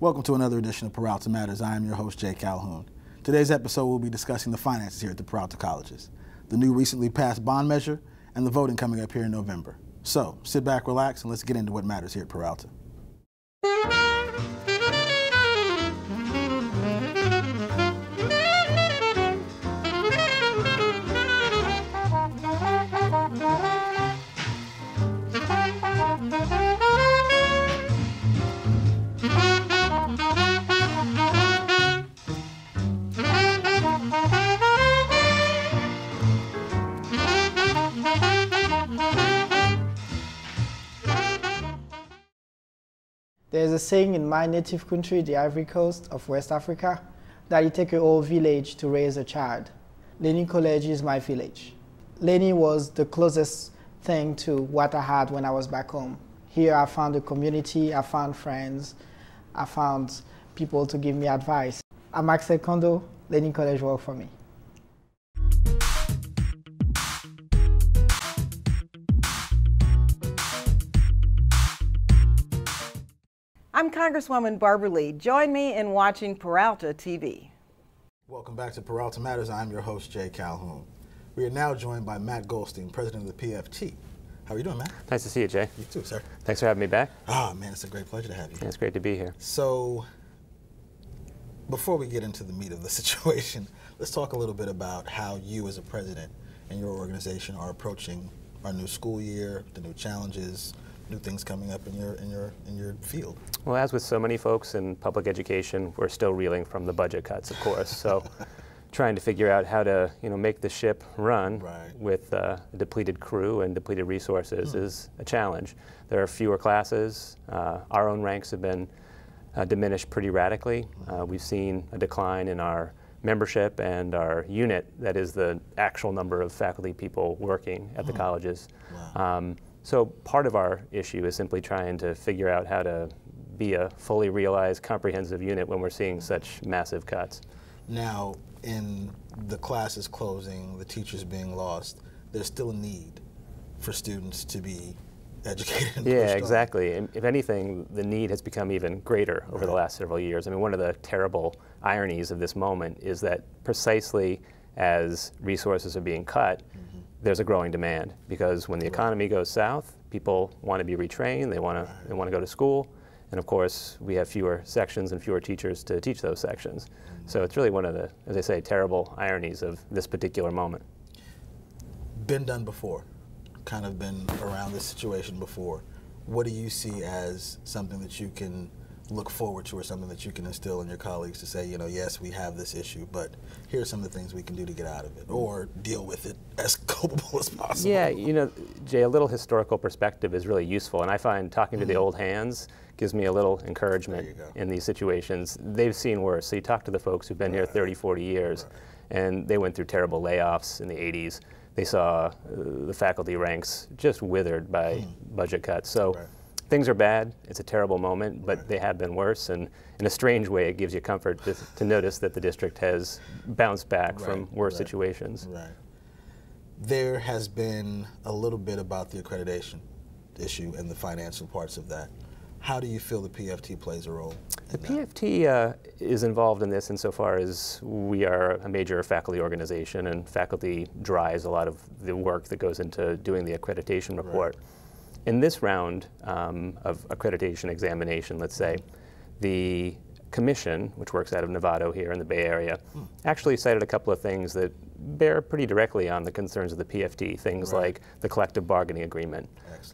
Welcome to another edition of Peralta Matters. I am your host, Jay Calhoun. Today's episode will be discussing the finances here at the Peralta colleges, the new recently passed bond measure, and the voting coming up here in November. So sit back, relax, and let's get into what matters here at Peralta. There's a saying in my native country, the Ivory Coast of West Africa, that it takes a whole village to raise a child. Learning College is my village. Learning was the closest thing to what I had when I was back home. Here I found a community, I found friends, I found people to give me advice. I'm Max Kondo, Learning College worked for me. I'm Congresswoman Barbara Lee. Join me in watching Peralta TV. Welcome back to Peralta Matters. I'm your host, Jay Calhoun. We are now joined by Matt Goldstein, president of the PFT. How are you doing, Matt? Nice to see you, Jay. You too, sir. Thanks for having me back. Ah, man, it's a great pleasure to have you. It's great to be here. So, before we get into the meat of the situation, let's talk a little bit about how you as a president and your organization are approaching our new school year, the new challenges, new things coming up in your field. Well, as with so many folks in public education, we're still reeling from the budget cuts, of course. So, trying to figure out how to make the ship run with a depleted crew and depleted resources is a challenge. There are fewer classes. Our own ranks have been diminished pretty radically. We've seen a decline in our membership and our unit, that is the actual number of faculty people working at the colleges. Wow. So part of our issue is simply trying to figure out how to be a fully realized, comprehensive unit when we're seeing such massive cuts. Now, in the classes closing, the teachers being lost, there's still a need for students to be educated and Yeah, exactly. And if anything, the need has become even greater over the last several years. I mean, one of the terrible ironies of this moment is that precisely as resources are being cut, there's a growing demand, because when the economy goes south, people want to be retrained, they want to go to school, and of course we have fewer sections and fewer teachers to teach those sections. So it's really one of the, as I say, terrible ironies of this particular moment. Been done before, kind of been around this situation before. What do you see as something that you can look forward to, or something that you can instill in your colleagues to say, yes, we have this issue, but here are some of the things we can do to get out of it, or deal with it as culpable as possible? Yeah, Jay, a little historical perspective is really useful, and I find talking to the old hands gives me a little encouragement in these situations. They've seen worse. So you talk to the folks who've been here 30, 40 years, and they went through terrible layoffs in the 80s. They saw the faculty ranks just withered by budget cuts. So. Things are bad, it's a terrible moment, but they have been worse, and in a strange way it gives you comfort to notice that the district has bounced back from worse situations. Right. There has been a little bit about the accreditation issue and the financial parts of that. How do you feel the PFT plays a role in that? PFT is involved in this insofar as we are a major faculty organization, and faculty drives a lot of the work that goes into doing the accreditation report. In this round of accreditation examination, let's say, the commission, which works out of Novato here in the Bay Area, actually cited a couple of things that bear pretty directly on the concerns of the PFT, things like the collective bargaining agreement.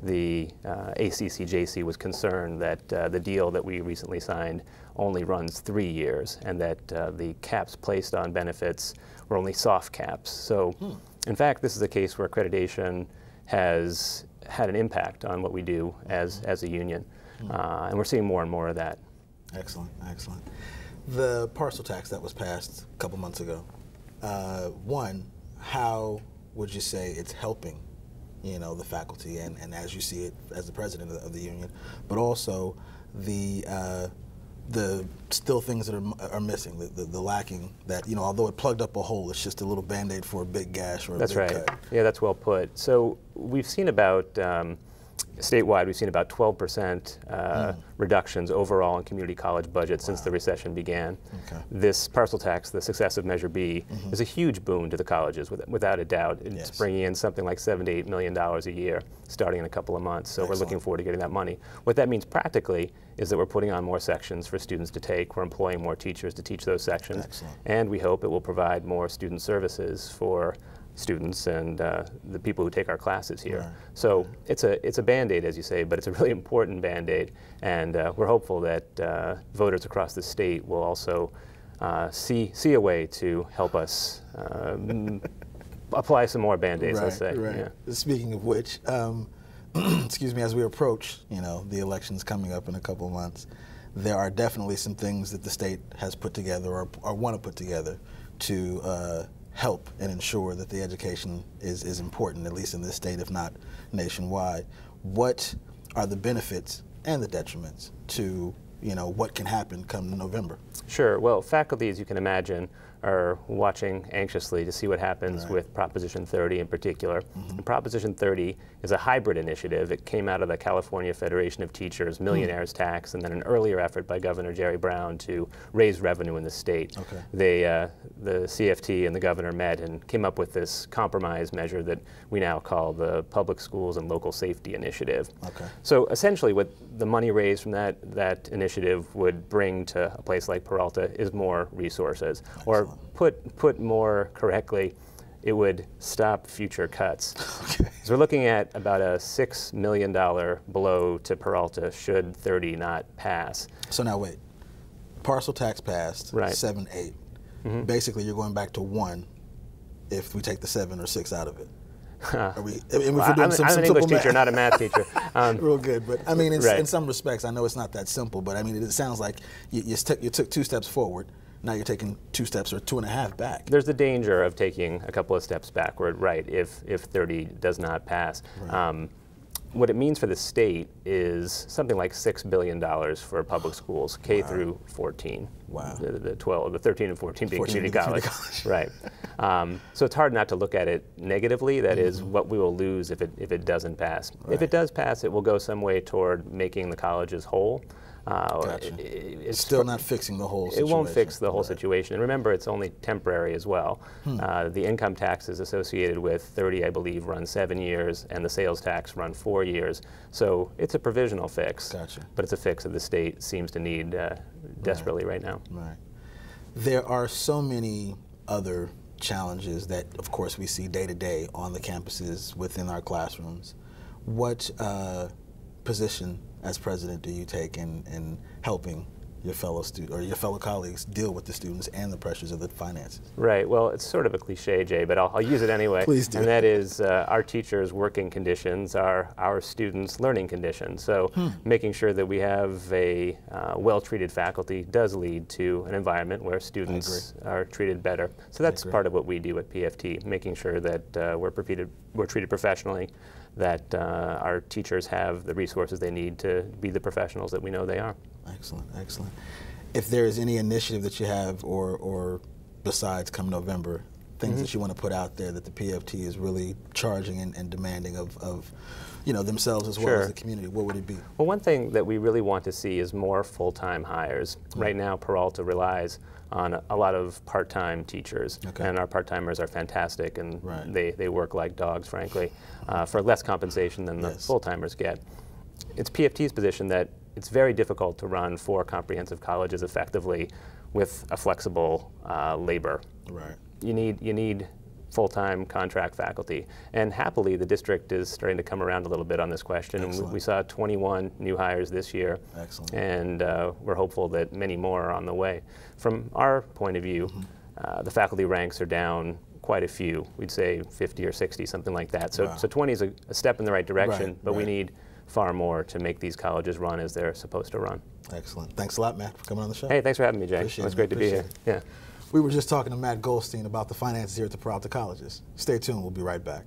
The ACCJC was concerned that the deal that we recently signed only runs 3 years, and that the caps placed on benefits were only soft caps. So, in fact, this is a case where accreditation has had an impact on what we do as a union, and we're seeing more and more of that. Excellent, excellent. The parcel tax that was passed a couple months ago, one, how would you say it's helping, the faculty, and as you see it as the president of the union, but also the still things that are missing, the lacking, that, although it plugged up a hole, it's just a little Band-Aid for a big gash or a big cut. Yeah, that's well put. So we've seen about Statewide, we've seen about 12% reductions overall in community college budgets since the recession began. Okay. This parcel tax, the successive Measure B, is a huge boon to the colleges, without a doubt. It's bringing in something like $7 to $8 million a year, starting in a couple of months. So we're looking forward to getting that money. What that means practically is that we're putting on more sections for students to take. We're employing more teachers to teach those sections. Excellent. And we hope it will provide more student services for students and the people who take our classes here. Right. So it's a Band-Aid, as you say, but it's a really important Band-Aid, and we're hopeful that voters across the state will also see a way to help us apply some more Band-Aids, let's say. Right. Yeah. Speaking of which, excuse me, as we approach, the elections coming up in a couple of months, there are definitely some things that the state has put together or want to put together to help and ensure that the education is important, at least in this state, if not nationwide. What are the benefits and the detriments to what can happen come November? Sure. Well, faculty, as you can imagine, are watching anxiously to see what happens with Proposition 30 in particular. And Proposition 30 is a hybrid initiative. It came out of the California Federation of Teachers millionaire's tax, and then an earlier effort by Governor Jerry Brown to raise revenue in the state. Okay. The CFT and the governor met and came up with this compromise measure that we now call the Public Schools and Local Safety Initiative. Okay. So essentially what the money raised from that initiative would bring to a place like Peralta is more resources. Excellent. Or put more correctly, it would stop future cuts. Okay. So we're looking at about a $6 million blow to Peralta should 30 not pass. So now wait, parcel tax passed, right. 7, 8. Basically you're going back to 1 if we take the 7 or 6 out of it. Are we, I'm an English teacher, not a math teacher. Real good, but I mean, in some respects, I know it's not that simple, but I mean, it sounds like you took 2 steps forward, now you're taking 2 steps or 2.5 back. There's the danger of taking a couple of steps backward, right, if 30 does not pass. Right. What it means for the state is something like $6 billion for public schools, K through 14. Wow. The 13 and 14 being community college. Right. So it's hard not to look at it negatively. That is what we will lose if it doesn't pass. Right. If it does pass, it will go some way toward making the colleges whole. Gotcha. It's still not fixing the whole situation. It won't fix the whole situation. And remember, it's only temporary as well. The income taxes associated with 30, I believe, run 7 years, and the sales tax run 4 years. So it's a provisional fix, but it's a fix that the state seems to need desperately right now. Right. There are so many other challenges that, of course, we see day to day on the campuses within our classrooms. What position as president do you take in helping your fellow colleagues deal with the students and the pressures of the finances? Right. Well, it's sort of a cliche, Jay, but I'll use it anyway. Please do. And that is our teachers' working conditions are our students' learning conditions. So making sure that we have a well-treated faculty does lead to an environment where students are treated better. So that's part of what we do at PFT, making sure that we're treated professionally, that our teachers have the resources they need to be the professionals that we know they are. Excellent, excellent. If there is any initiative that you have or besides come November, things that you want to put out there that the PFT is really charging and demanding of themselves as well as the community, what would it be? Well, one thing that we really want to see is more full-time hires. Right now, Peralta relies on a lot of part-time teachers, and our part-timers are fantastic, and they work like dogs, frankly, for less compensation than the full-timers get. It's PFT's position that it's very difficult to run 4 comprehensive colleges effectively with a flexible labor. Right. You need full-time contract faculty, and happily the district is starting to come around a little bit on this question. And we saw 21 new hires this year. Excellent. And we're hopeful that many more are on the way. From our point of view, the faculty ranks are down quite a few. We'd say 50 or 60, something like that. So 20 is a step in the right direction, but we need far more to make these colleges run as they're supposed to run. Excellent. Thanks a lot, Matt, for coming on the show. Hey, thanks for having me, Jay. It was great to be here. Yeah. We were just talking to Matt Goldstein about the finances here at the Peralta Colleges. Stay tuned. We'll be right back.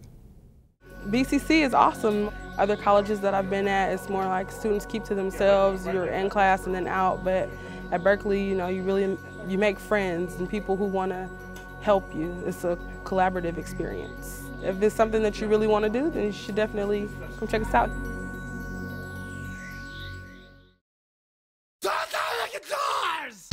BCC is awesome. Other colleges that I've been at, it's more like students keep to themselves. You're in class and then out. But at Berkeley, you make friends and people who want to help you. It's a collaborative experience. If it's something that you really want to do, then you should definitely come check us out. cars!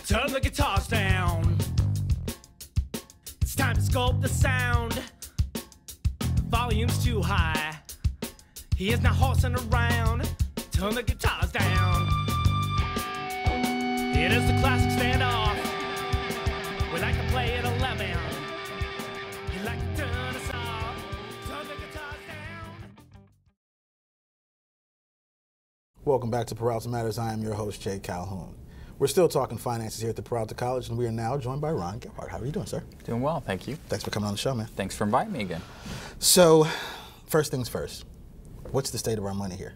Turn the guitars down. It's time to sculpt the sound. The volume's too high. He is not horsing around. Turn the guitars down. It is the classic standoff. We like to play at 11. You like to turn us off. Turn the guitars down. Welcome back to Peralta Matters. I am your host, Jay Calhoun. We're still talking finances here at the Peralta College, and we are now joined by Ron Gerhard. How are you doing, sir? Doing well, thank you. Thanks for coming on the show, man. Thanks for inviting me again. So, first things first, what's the state of our money here?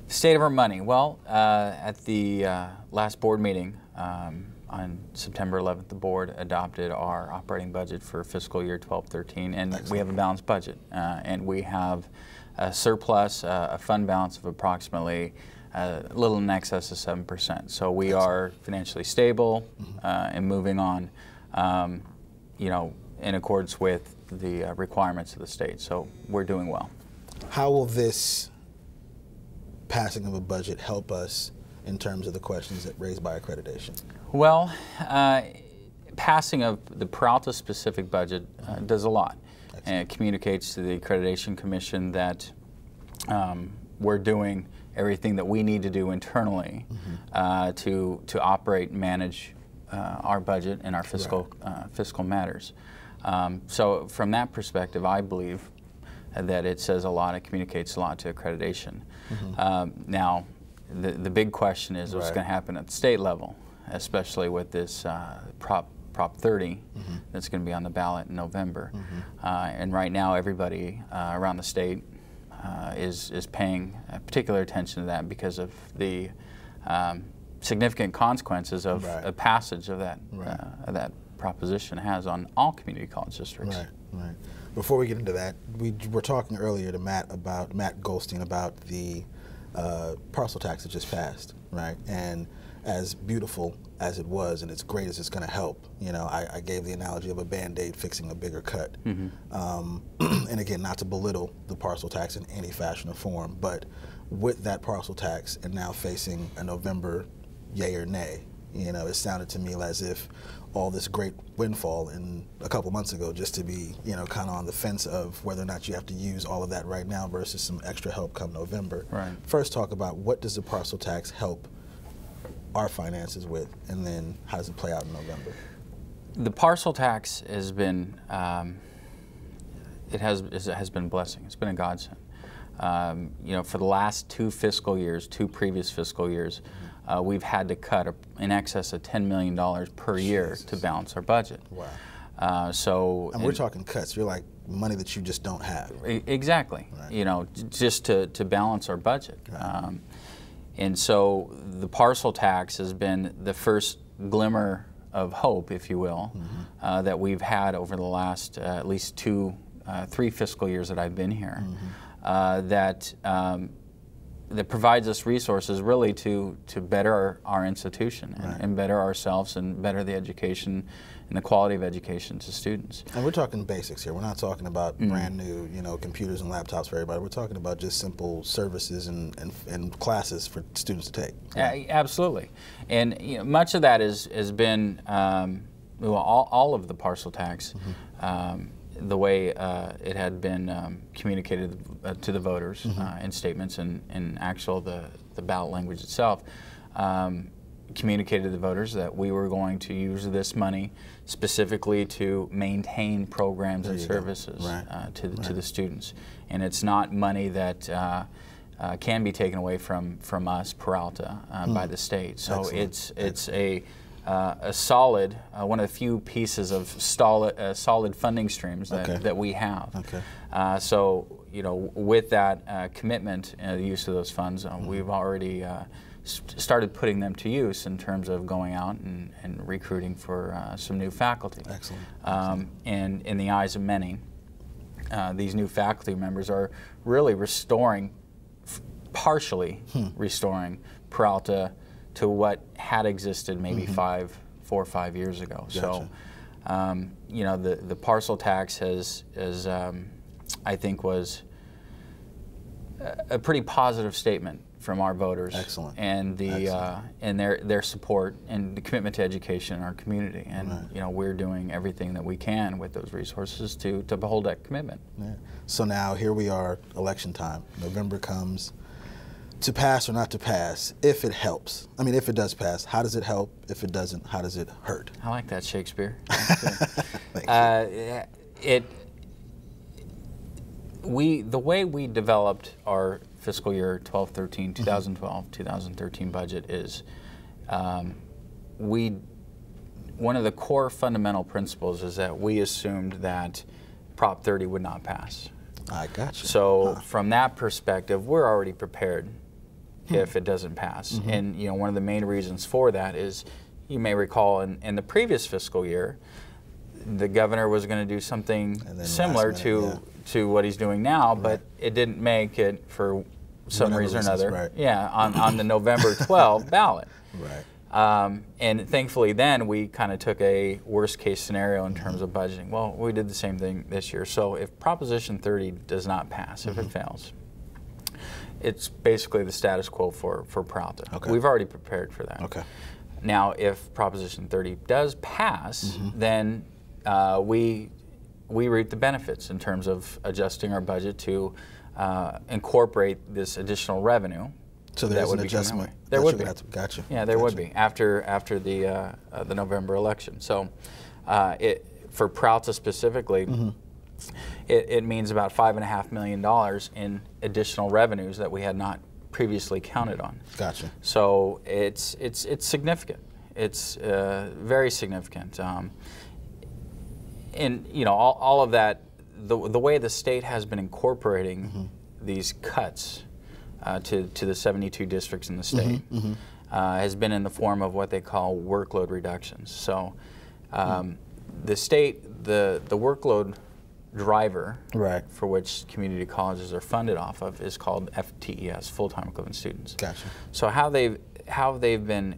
The state of our money. Well, at the last board meeting on September 11th, the board adopted our operating budget for fiscal year 12-13, and Excellent. we have a balanced budget. And we have a surplus, a fund balance of approximately a little in excess of 7%. So we are financially stable and moving on, you know, in accordance with the requirements of the state. So we're doing well. How will this passing of a budget help us in terms of the questions that raised by accreditation? Well, passing of the Peralta-specific budget does a lot. And it communicates to the Accreditation Commission that we're doing everything that we need to do internally to operate and manage our budget and our fiscal fiscal matters. So from that perspective, I believe that it says a lot, it communicates a lot to accreditation. Now, the big question is what's going to happen at the state level, especially with this Prop 30 that's going to be on the ballot in November. And right now, everybody around the state is paying particular attention to that because of the significant consequences of a passage of that proposition has on all community college districts. Right. Before we get into that, we were talking earlier to Matt Goldstein about the parcel tax that just passed, right? And as beautiful as it was and as great as it's going to help, you know, I gave the analogy of a Band-Aid fixing a bigger cut. And again, not to belittle the parcel tax in any fashion or form, but with that parcel tax and now facing a November yay or nay, you know, it sounded to me as if all this great windfall in a couple months ago just to be, you know, kind of on the fence of whether or not you have to use all of that right now versus some extra help come November. First, talk about what does the parcel tax help our finances with, and then how does it play out in November? The parcel tax has been, it has been a blessing. It's been a godsend. You know, for the last two previous fiscal years, we've had to cut in excess of $10 million per year to balance our budget. Wow. And we're talking cuts. You're like money that you just don't have. Exactly. You know, just to balance our budget. And so the parcel tax has been the first glimmer of hope, if you will, that we've had over the last at least 3 fiscal years that I've been here, that provides us resources really to better our institution and better ourselves and better the education and the quality of education to students. And we're talking basics here. We're not talking about brand new, you know, computers and laptops for everybody. We're talking about just simple services and classes for students to take. Absolutely. And you know, much of that has been, well, all of the parcel tax, the way it had been communicated to the voters in statements and actual the ballot language itself, communicated to the voters that we were going to use this money specifically to maintain programs and services to the students. And it's not money that can be taken away from us, Peralta, by the state. So it's a solid, one of the few pieces of solid funding streams that we have. So, with that commitment and the use of those funds, we've already started putting them to use in terms of going out and recruiting for some new faculty. Excellent. And in the eyes of many, these new faculty members are really partially restoring Peralta to what had existed maybe 4 or 5 years ago. Gotcha. So, the parcel tax has I think was a pretty positive statement from our voters. Excellent. And and their support and the commitment to education in our community. And we're doing everything that we can with those resources to uphold that commitment. Yeah. So now here we are, election time. November comes. To pass or not to pass, if it helps. I mean, if it does pass, how does it help? If it doesn't, how does it hurt? I like that, Shakespeare. The way we developed our fiscal year 12-13, 2012-2013 budget is one of the core fundamental principles is that we assumed that Prop 30 would not pass. I got you. So from that perspective, we're already prepared if it doesn't pass. And one of the main reasons for that is, you may recall in the previous fiscal year, the governor was going to do something similar to what he's doing now, but it didn't make it for some reason or another. Right. Yeah, on the November 12 ballot. Right. And thankfully then we kind of took a worst case scenario in terms of budgeting. Well, we did the same thing this year. So if Proposition 30 does not pass, if it fails, it's basically the status quo for Peralta. Okay. We've already prepared for that. Okay. Now, if Proposition 30 does pass, then we reap the benefits in terms of adjusting our budget to incorporate this additional revenue. So there's an adjustment. There would be. Gotcha. Yeah, there would be after the November election. So, for Peralta specifically, it means about $5.5 million in additional revenues that we had not previously counted on. Gotcha. So it's significant. It's very significant. And all of that, the way the state has been incorporating these cuts to the 72 districts in the state has been in the form of what they call workload reductions. So the state, the workload driver for which community colleges are funded off of is called FTES, full-time equivalent students. Gotcha. So how they've been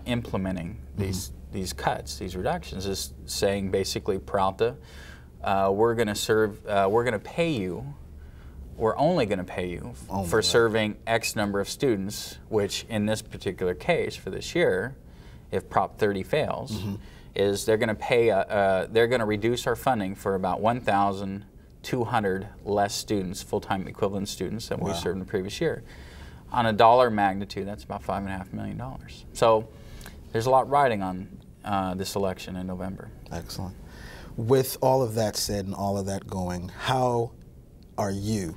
implementing these cuts, these reductions, is saying basically, Peralta, we're going to pay you. We're only going to pay you for serving X number of students, which in this particular case for this year, if Prop 30 fails, is they're going to pay. They're going to reduce our funding for about 1,200 less students, full-time equivalent students, than we served in the previous year. On a dollar magnitude, that's about $5.5 million. So there's a lot riding on this election in November. Excellent. With all of that said and all of that going, how are you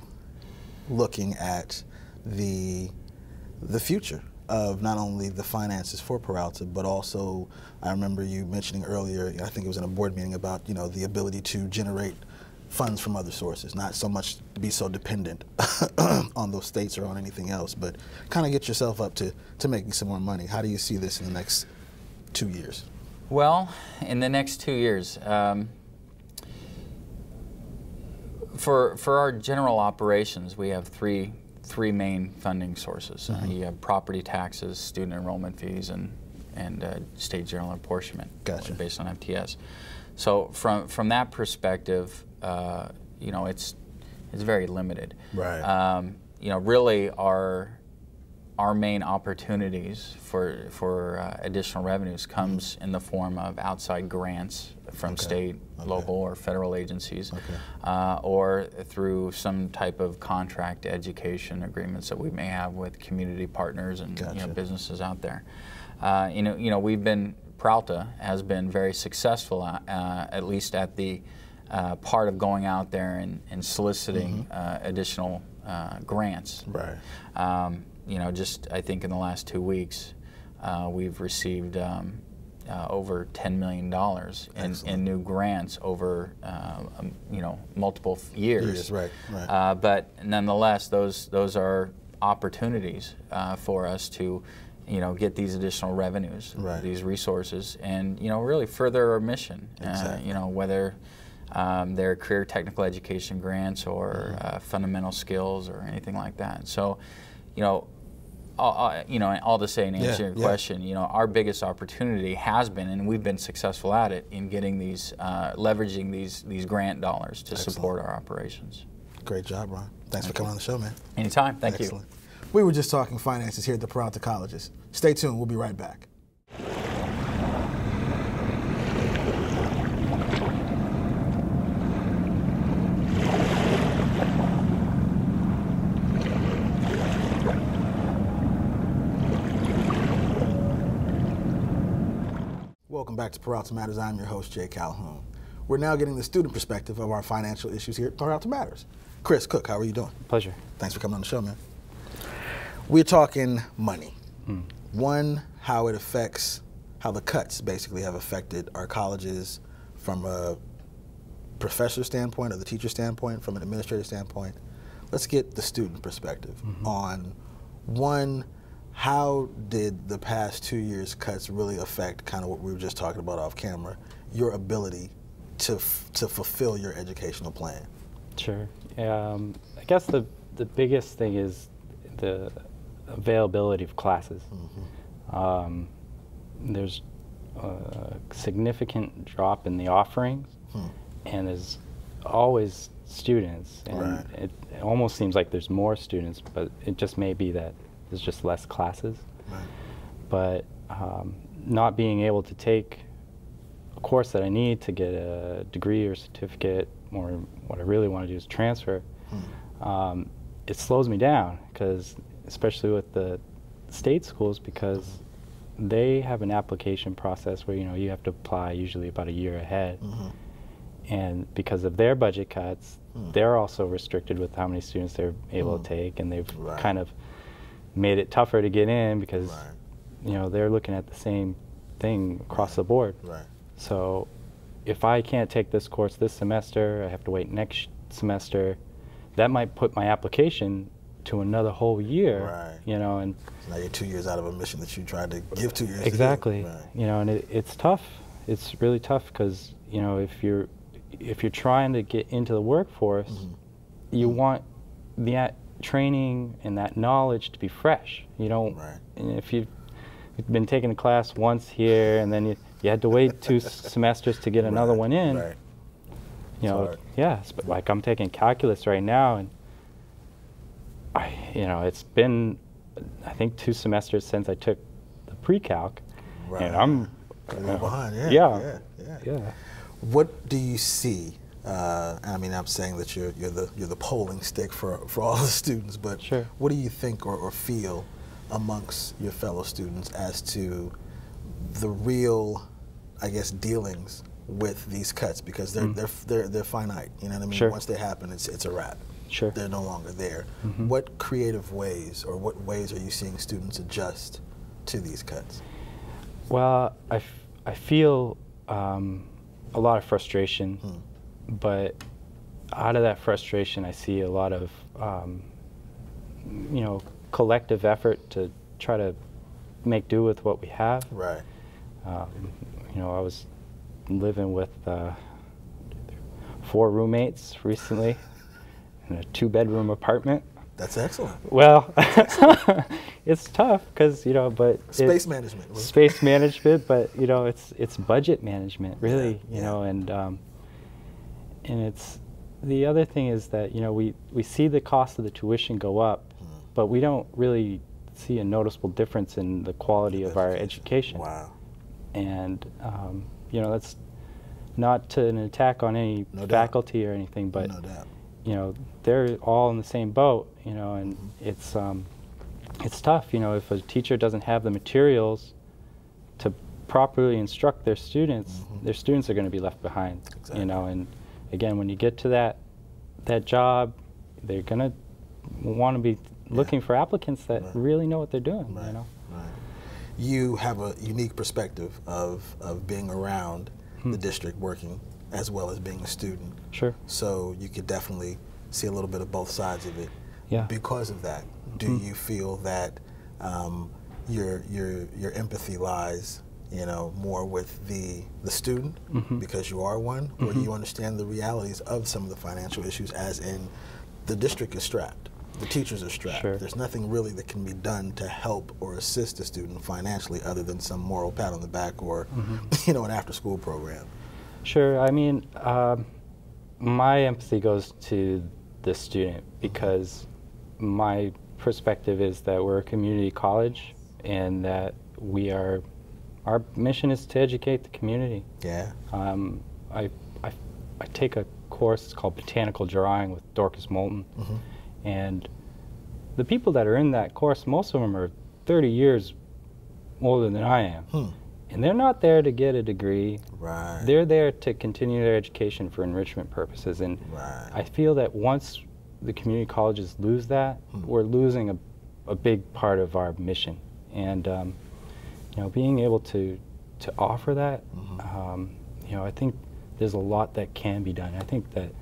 looking at the future of not only the finances for Peralta, but also, I remember you mentioning earlier, I think it was in a board meeting, about the ability to generate funds from other sources, not so much be so dependent on those states or on anything else, but kind of get yourself up to making some more money. How do you see this in the next 2 years? Well, in the next 2 years, for our general operations, we have three main funding sources. You have property taxes, student enrollment fees, and state general apportionment, based on FTS. So from that perspective, it's very limited. Right. Really our main opportunities for additional revenues comes in the form of outside grants from state, local, or federal agencies, or through some type of contract education agreements that we may have with community partners and businesses out there. Peralta has been very successful, at least at the part of going out there and soliciting additional grants. Right. Just I think in the last 2 weeks, we've received over $10 million in new grants over multiple years. Right, right. But nonetheless, those are opportunities for us to get these additional revenues, right, these resources, and really further our mission. Exactly. Whether they're career technical education grants or fundamental skills or anything like that. So, all to say and answer your question, our biggest opportunity has been, and we've been successful at it, in getting these, leveraging these grant dollars to support our operations. Great job, Ron. Thanks for coming on the show, man. Anytime. Thank you. Excellent. We were just talking finances here at the Peralta Colleges. Stay tuned. We'll be right back. Welcome back to Peralta Matters. I'm your host, Jay Calhoun. We're now getting the student perspective of our financial issues here at Peralta Matters. Chris Cook, how are you doing? Pleasure. Thanks for coming on the show, man. We're talking money. One, how it affects, how the cuts basically have affected our colleges from a professor standpoint or the teacher standpoint, from an administrative standpoint. Let's get the student perspective on, one, how did the past 2 years cuts really affect kind of what we were just talking about off camera, your ability to fulfill your educational plan? Sure. I guess the biggest thing is the availability of classes. There's a significant drop in the offerings, and there's always students, and it almost seems like there's more students, but it just may be that there's just less classes. But not being able to take a course that I need to get a degree or certificate, or what I really want to do is transfer, it slows me down, because especially with the state schools, because they have an application process where you have to apply usually about a year ahead, and because of their budget cuts, they're also restricted with how many students they're able to take, and they've kind of made it tougher to get in, because they're looking at the same thing across the board. So if I can't take this course this semester, I have to wait next semester. That might put my application to another whole year, and so now you're 2 years out of a mission that you tried to give 2 years. Exactly. To do. And it's tough. It's really tough, because if you're trying to get into the workforce, you want the training and that knowledge to be fresh. You don't. And if you've been taking a class once here, and then you had to wait 2 semesters to get another one in. But like I'm taking calculus right now, and it's been, I think, 2 semesters since I took the pre-calc, and I'm a little behind. Yeah. What do you see? I mean, I'm saying that you're the polling stick for all the students, but what do you think or feel amongst your fellow students as to the real, I guess, dealings with these cuts, because they're finite. You know what I mean? Once they happen, it's a wrap. They're no longer there. What creative ways, or what ways are you seeing students adjust to these cuts? Well, I feel a lot of frustration, but out of that frustration, I see a lot of collective effort to try to make do with what we have. I was living with 4 roommates recently in a 2-bedroom apartment. That's excellent. Well, it's tough, because but space management. Space management, but it's budget management, really. And it's, the other thing is that we see the cost of the tuition go up, but we don't really see a noticeable difference in the quality of our education. And that's not an attack on any faculty or anything, but they're all in the same boat, and it's tough, if a teacher doesn't have the materials to properly instruct their students are going to be left behind. And again, when you get to that job, they're going to want to be looking for applicants that really know what they're doing. you have a unique perspective of being around the district working as well as being a student. Sure. So you could definitely see a little bit of both sides of it. Yeah. Because of that, do you feel that your empathy lies, more with the student because you are one, or do you understand the realities of some of the financial issues, as in the district is strapped, the teachers are strapped. Sure. There's nothing really that can be done to help or assist the student financially other than some moral pat on the back or an after-school program. Sure. I mean, my empathy goes to the student because my perspective is that we're a community college and that our mission is to educate the community. Yeah. I take a course called Botanical Drawing with Dorcas Moulton, and the people that are in that course, most of them are 30 years older than I am. And they're not there to get a degree. Right. They're there to continue their education for enrichment purposes. And I feel that once the community colleges lose that, we're losing a big part of our mission. And being able to offer that, I think there's a lot that can be done. I think that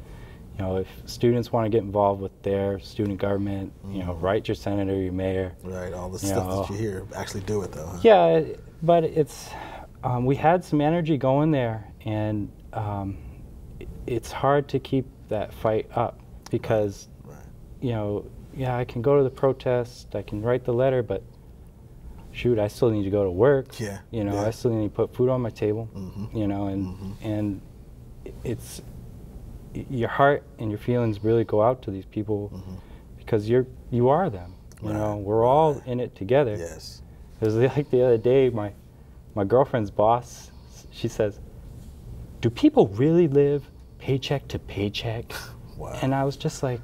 if students want to get involved with their student government, write your senator, your mayor. Right, all the stuff that you hear, actually do it though. Huh? Yeah, but it's, we had some energy going there, and it's hard to keep that fight up because, I can go to the protest, I can write the letter, but shoot, I still need to go to work. Yeah. I still need to put food on my table. And it's your heart and your feelings really go out to these people because you are them. We're all in it together. Yes. It was like the other day, my girlfriend's boss, she says, "Do people really live paycheck to paycheck?" Wow. And I was just like,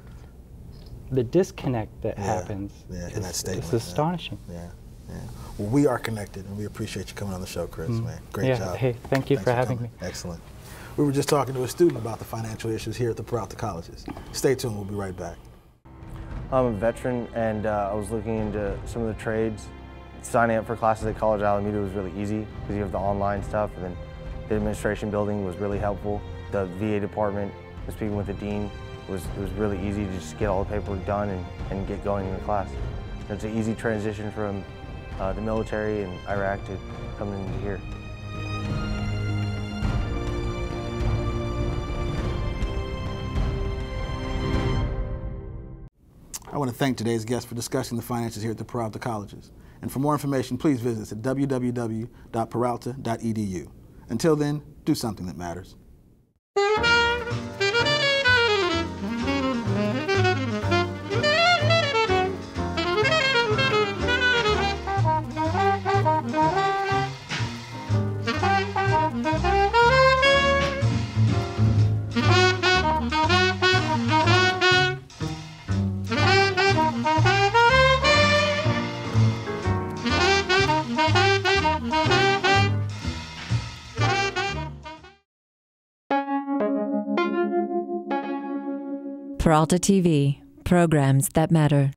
the disconnect that happens in that statement, is astonishing. Yeah. Well, we are connected, and we appreciate you coming on the show, Chris, man. Great job. Hey, thank you for having me. Excellent. We were just talking to a student about the financial issues here at the Peralta colleges. Stay tuned, we'll be right back. I'm a veteran, and I was looking into some of the trades. Signing up for classes at College Alameda was really easy because you have the online stuff, and then the administration building was really helpful. The VA department, speaking with the dean, it was really easy to just get all the paperwork done and get going in the class. It's an easy transition from the military in Iraq to coming into here. I want to thank today's guest for discussing the finances here at the Peralta colleges. And for more information, please visit us at www.peralta.edu. Until then, do something that matters. Peralta TV, programs that matter.